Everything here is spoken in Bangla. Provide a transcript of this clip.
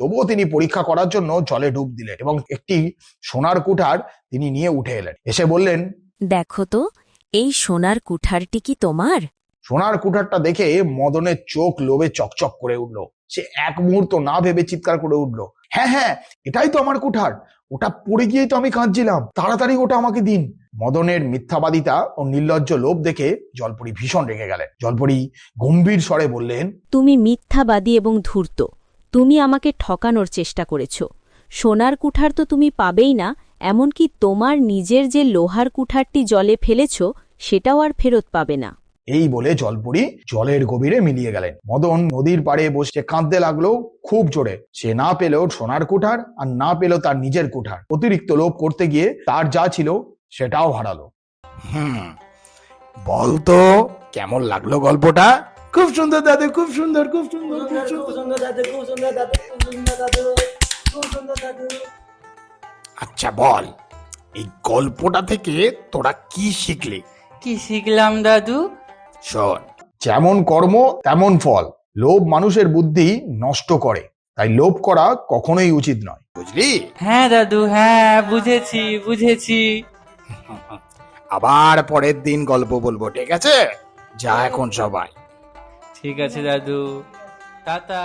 তবুও তিনি পরীক্ষা করার জন্য জলে ডুব দিলেন এবং একটি সোনার কুঠার তিনি নিয়ে উঠে এলেন। এসে বললেন, দেখো তো, এই সোনার কুঠারটি কি তোমার? সোনার কুঠারটা দেখে মদনের চোখ লোভে চকচক করে উঠল। সে এক মুহূর্ত না ভেবে চিৎকার করে উঠল, হ্যাঁ হ্যাঁ, এটাই তো আমার কুঠার, ওটা পড়ে গিয়েই তো আমি কাঁদছিলাম, তাড়াতাড়ি ওটা আমাকে দিন। মদনের মিথ্যাবাদিতা ও নির্লজ্জ লোভ দেখে জলপরি ভীষণ রেগে গেলেন। জলপরি গম্ভীর স্বরে বললেন, তুমি মিথ্যাবাদী এবং ধূর্ত। তুমি আমাকে ঠকানোর চেষ্টা করেছ। সোনার কুঠার তো তুমি পাবেই না, এমনকি তোমার নিজের যে লোহার কুঠারটি জলে ফেলেছ সেটাও আর ফেরত পাবে না। এই বলে জলপরি জলের গভীরে মিলিয়ে গেলেন। মদন নদীর পাড়ে বসে কাঁদতে লাগলো খুব জোরে। সে না পেল সোনার কুঠার আর না পেল তার নিজের কুঠার। অতিরিক্ত লোভ করতে গিয়ে তার যা ছিল সেটাও হারালো। বলতো কেমন লাগলো গল্পটা? খুব সুন্দর দাদু, খুব সুন্দর, খুব সুন্দর, খুব সুন্দর। আচ্ছা বল, এই গল্পটা থেকে তোরা কি শিখলি? কি শিখলাম দাদু? শোন, যেমন কর্ম তেমন ফল। লোভ মানুষের বুদ্ধি নষ্ট করে, তাই লোভ করা কখনোই উচিত নয়, বুঝলি? হ্যাঁ দাদু, হ্যাঁ বুঝেছি বুঝেছি। আবার পরের দিন গল্প বলবো, ঠিক আছে? যা এখন সবাই। ঠিক আছে দাদু, টাটা।